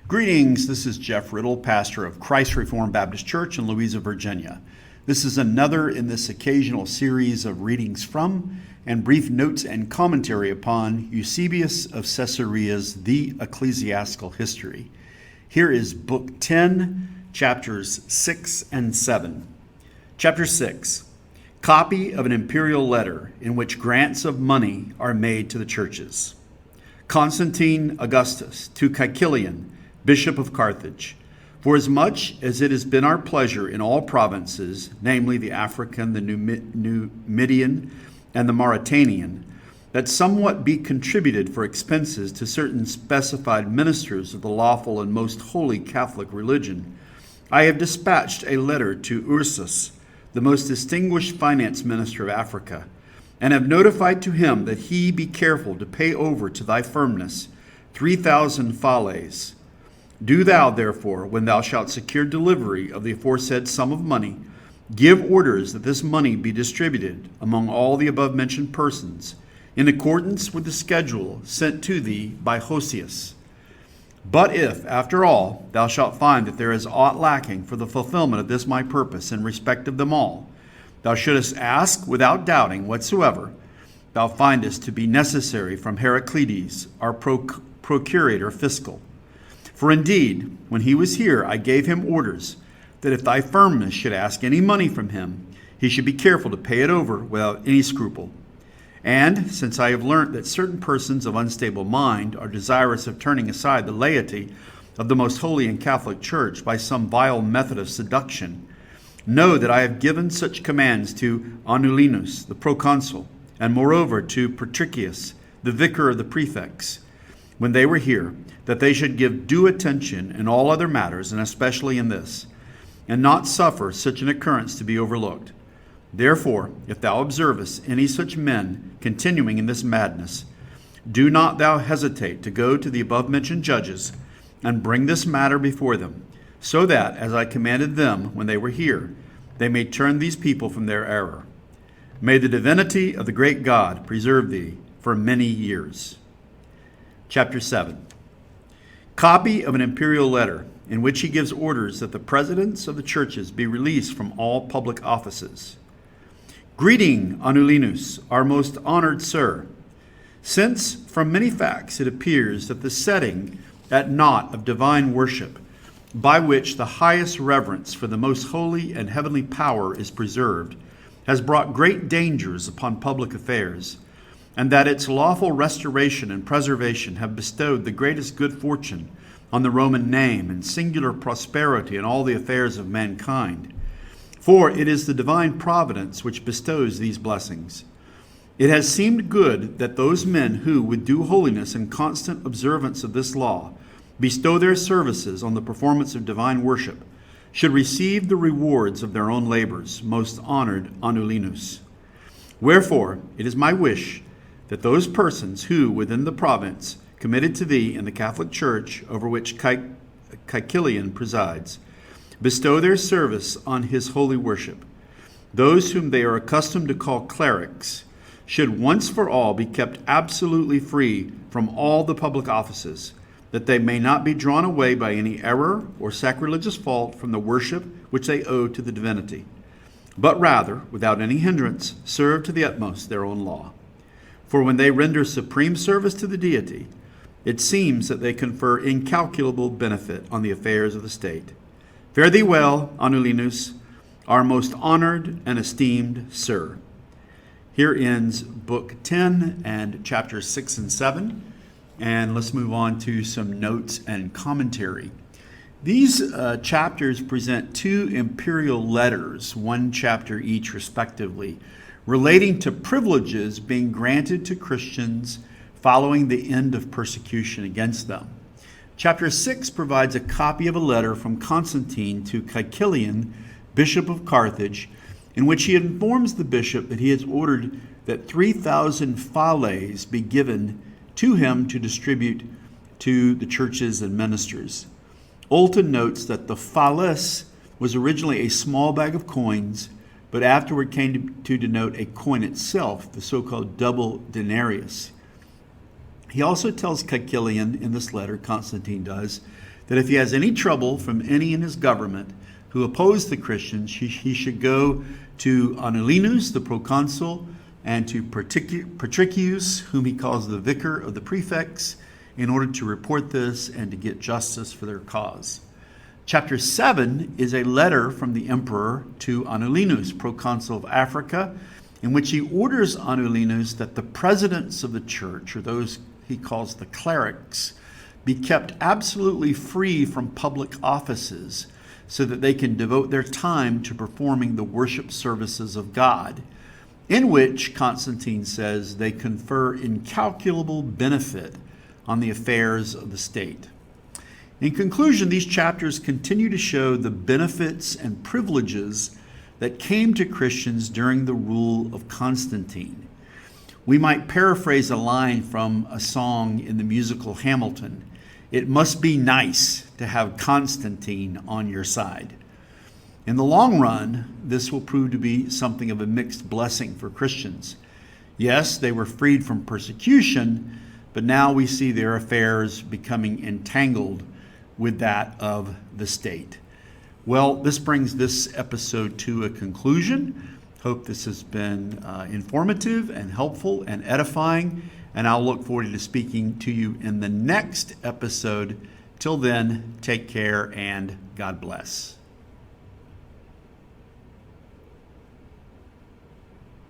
Greetings, this is Jeff Riddle, pastor of Christ Reformed Baptist Church in Louisa, Virginia. This is another in this occasional series of readings from and brief notes and commentary upon Eusebius of Caesarea's The Ecclesiastical History. Here is Book 10, chapters 6 and 7. Chapter 6, Copy of an Imperial Letter in which grants of money are made to the churches. Constantine Augustus to Caecilian, Bishop of Carthage, forasmuch as it has been our pleasure in all provinces, namely the African, the Numidian, and the Mauritanian, that somewhat be contributed for expenses to certain specified ministers of the lawful and most holy Catholic religion, I have dispatched a letter to Ursus, the most distinguished finance minister of Africa, and have notified to him that he be careful to pay over to thy firmness 3,000 phales. Do thou, therefore, when thou shalt secure delivery of the aforesaid sum of money, give orders that this money be distributed among all the above-mentioned persons, in accordance with the schedule sent to thee by Hosius. But if, after all, thou shalt find that there is aught lacking for the fulfillment of this my purpose in respect of them all, thou shouldest ask without doubting whatsoever thou findest to be necessary from Heraclides, our procurator fiscal. For indeed, when he was here, I gave him orders that if thy firmness should ask any money from him, he should be careful to pay it over without any scruple. And since I have learnt that certain persons of unstable mind are desirous of turning aside the laity of the most holy and Catholic Church by some vile method of seduction, know that I have given such commands to Anulinus, the proconsul, and moreover to Patricius, the vicar of the prefects, when they were here, that they should give due attention in all other matters, and especially in this, and not suffer such an occurrence to be overlooked. Therefore, if thou observest any such men continuing in this madness, do not thou hesitate to go to the above-mentioned judges and bring this matter before them, so that, as I commanded them when they were here, they may turn these people from their error. May the divinity of the great God preserve thee for many years. Chapter 7. Copy of an imperial letter in which he gives orders that the presidents of the churches be released from all public offices. Greeting, Anulinus, our most honored sir. Since from many facts it appears that the setting at naught of divine worship, by which the highest reverence for the most holy and heavenly power is preserved, has brought great dangers upon public affairs, and that its lawful restoration and preservation have bestowed the greatest good fortune on the Roman name and singular prosperity in all the affairs of mankind. For it is the divine providence which bestows these blessings. It has seemed good that those men who, with due holiness and constant observance of this law, bestow their services on the performance of divine worship, should receive the rewards of their own labors, most honored Anulinus. Wherefore, it is my wish that those persons who, within the province committed to thee in the Catholic Church, over which Caecilian presides, bestow their service on his holy worship. Those whom they are accustomed to call clerics should once for all be kept absolutely free from all the public offices, that they may not be drawn away by any error or sacrilegious fault from the worship which they owe to the divinity, but rather, without any hindrance, serve to the utmost their own law. For when they render supreme service to the deity, it seems that they confer incalculable benefit on the affairs of the state. Fare thee well, Anulinus, our most honored and esteemed sir. Here ends Book 10 and chapters 6 and 7. And let's move on to some notes and commentary. These chapters present two imperial letters, one chapter each respectively, relating to privileges being granted to Christians following the end of persecution against them. Chapter 6 provides a copy of a letter from Constantine to Caecilian, Bishop of Carthage, in which he informs the bishop that he has ordered that 3,000 phales be given to him to distribute to the churches and ministers. Olton notes that the phales was originally a small bag of coins, but afterward came to denote a coin itself, the so-called double denarius. He also tells Caecilian in this letter, Constantine does, that if he has any trouble from any in his government who oppose the Christians, he should go to Anulinus, the proconsul, and to Patricius, whom he calls the vicar of the prefects, in order to report this and to get justice for their cause. Chapter 7 is a letter from the emperor to Anulinus, proconsul of Africa, in which he orders Anulinus that the presidents of the church, or those he calls the clerics, be kept absolutely free from public offices so that they can devote their time to performing the worship services of God, in which, Constantine says, they confer incalculable benefit on the affairs of the state. In conclusion, these chapters continue to show the benefits and privileges that came to Christians during the rule of Constantine. We might paraphrase a line from a song in the musical Hamilton: "It must be nice to have Constantine on your side." In the long run, this will prove to be something of a mixed blessing for Christians. Yes, they were freed from persecution, but now we see their affairs becoming entangled with that of the state. Well, this brings this episode to a conclusion. Hope this has been informative and helpful and edifying, and I'll look forward to speaking to you in the next episode. Till then, take care and God bless.